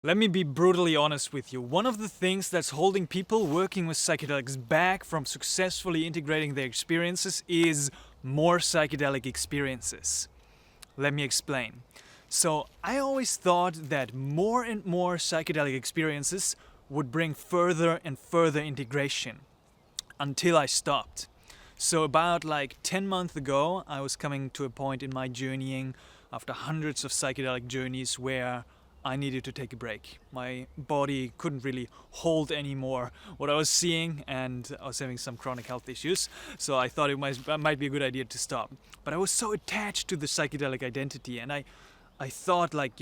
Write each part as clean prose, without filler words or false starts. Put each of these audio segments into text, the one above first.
Let me be brutally honest with you. One of the things that's holding people working with psychedelics back from successfully integrating their experiences is more psychedelic experiences. Let me explain. So, I always thought that more and more psychedelic experiences would bring further and further integration until I stopped. So, about like 10 months ago, I was coming to a point in my journeying after hundreds of psychedelic journeys where I needed to take a break. My body couldn't really hold anymore what I was seeing, and I was having some chronic health issues, so I thought it might be a good idea to stop. But I was so attached to the psychedelic identity, and I thought, like,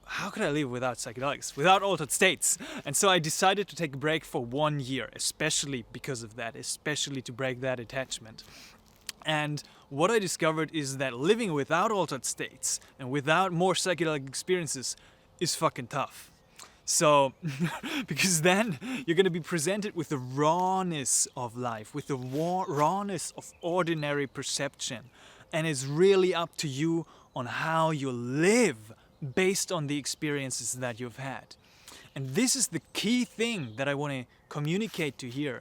how could I live without psychedelics, without altered states? And so I decided to take a break for 1 year, especially because of that, especially to break that attachment. And what I discovered is that living without altered states and without more psychedelic experiences is fucking tough. So, because then you're gonna be presented with the rawness of life, with the rawness of ordinary perception. And it's really up to you on how you live based on the experiences that you've had. And this is the key thing that I want to communicate to here.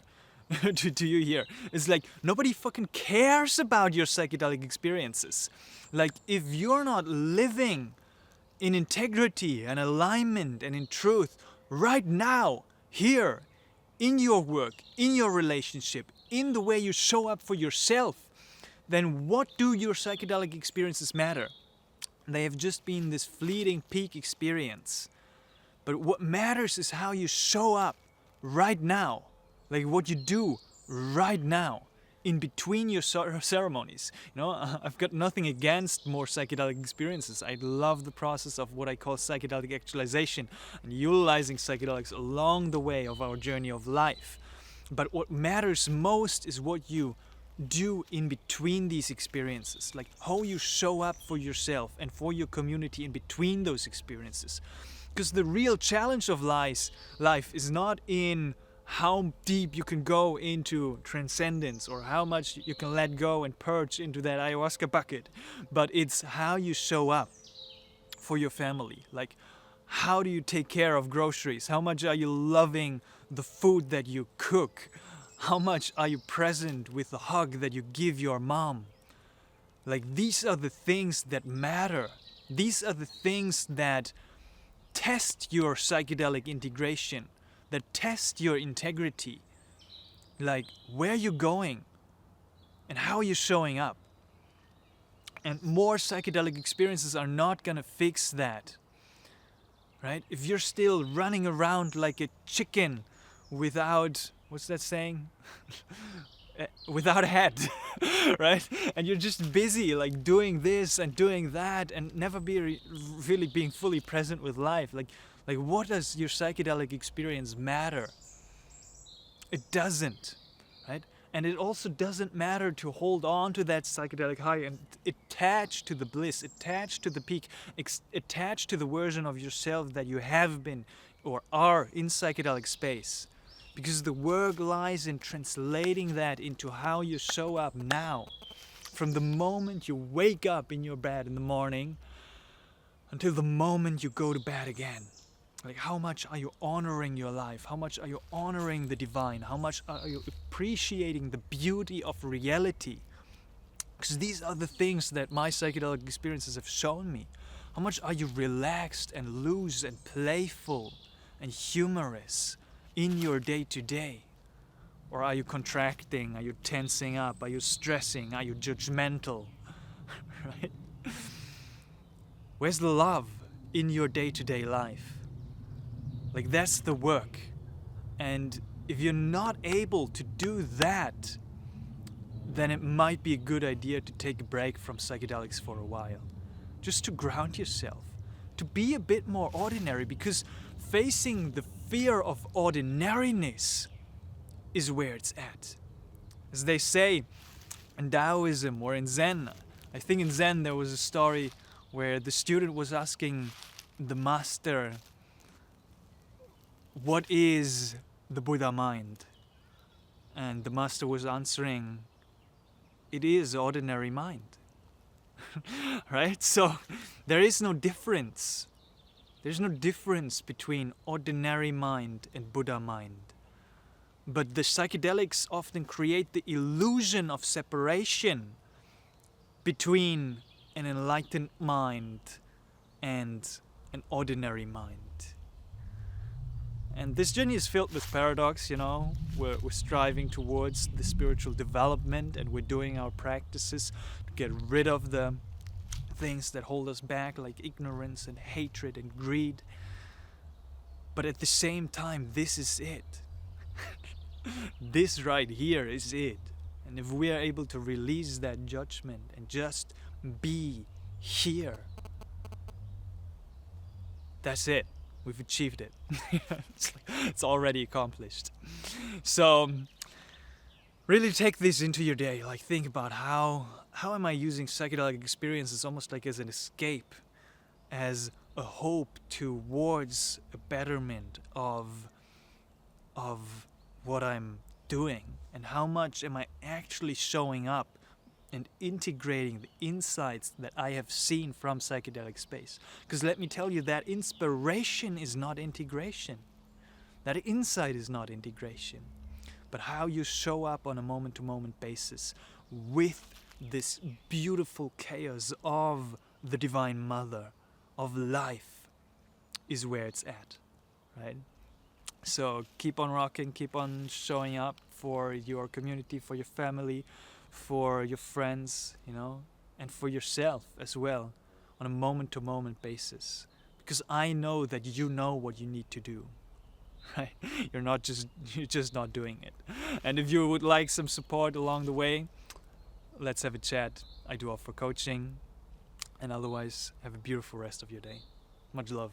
to you here. It's like nobody fucking cares about your psychedelic experiences. Like, if you're not living in integrity and alignment and in truth right now, here, in your work, in your relationship, in the way you show up for yourself, then what do your psychedelic experiences matter? They have just been this fleeting peak experience. But what matters is how you show up right now, like what you do right now, in between your ceremonies. I've got nothing against more psychedelic experiences. I love the process of what I call psychedelic actualization and utilizing psychedelics along the way of our journey of life. But what matters most is what you do in between these experiences, like how you show up for yourself and for your community in between those experiences. Because the real challenge of life is not in how deep you can go into transcendence or how much you can let go and purge into that ayahuasca bucket, but it's how you show up for your family. Like, how do you take care of groceries? How much are you loving the food that you cook? How much are you present with the hug that you give your mom? Like, these are the things that matter. These are the things that test your psychedelic integration, that test your integrity. Like, where are you going and how are you showing up? And more psychedelic experiences are not gonna fix that, right? If you're still running around like a chicken without, what's that saying? Without a head, right? And you're just busy like doing this and doing that and never be really being fully present with life. Like what does your psychedelic experience matter? It doesn't, right? And it also doesn't matter to hold on to that psychedelic high and attach to the bliss, attach to the peak, attach to the version of yourself that you have been or are in psychedelic space. Because the work lies in translating that into how you show up now. From the moment you wake up in your bed in the morning until the moment you go to bed again. Like, how much are you honoring your life? How much are you honoring the divine? How much are you appreciating the beauty of reality? Because these are the things that my psychedelic experiences have shown me. How much are you relaxed and loose and playful and humorous in your day-to-day? Or are you contracting? Are you tensing up? Are you stressing? Are you judgmental? Right? Where's the love in your day-to-day life? Like, that's the work. And if you're not able to do that, then it might be a good idea to take a break from psychedelics for a while. Just to ground yourself. To be a bit more ordinary, because facing the fear of ordinariness is where it's at. As they say in Taoism or in Zen, I think in Zen there was a story where the student was asking the master, what is the Buddha mind? And the master was answering, it is ordinary mind. Right? So there is no difference. There's no difference between ordinary mind and Buddha mind. But the psychedelics often create the illusion of separation between an enlightened mind and an ordinary mind. And this journey is filled with paradox, you know. We're striving towards the spiritual development, and we're doing our practices to get rid of the things that hold us back, like ignorance and hatred and greed. But at the same time, this is it. This right here is it. And if we are able to release that judgment and just be here, that's it. We've achieved it. It's already accomplished. So really take this into your day. Like, think about how am I using psychedelic experiences almost like as an escape, as a hope towards a betterment of what I'm doing, and how much am I actually showing up and integrating the insights that I have seen from psychedelic space. Because let me tell you, that inspiration is not integration. That insight is not integration. But how you show up on a moment-to-moment basis with this beautiful chaos of the Divine Mother, of life, is where it's at, right? So keep on rocking, keep on showing up for your community, for your family, for your friends, you know, and for yourself as well, on a moment-to-moment basis. Because I know that you know what you need to do, right? You're just not doing it. And if you would like some support along the way, let's have a chat. I do offer coaching. And otherwise, have a beautiful rest of your day. Much love.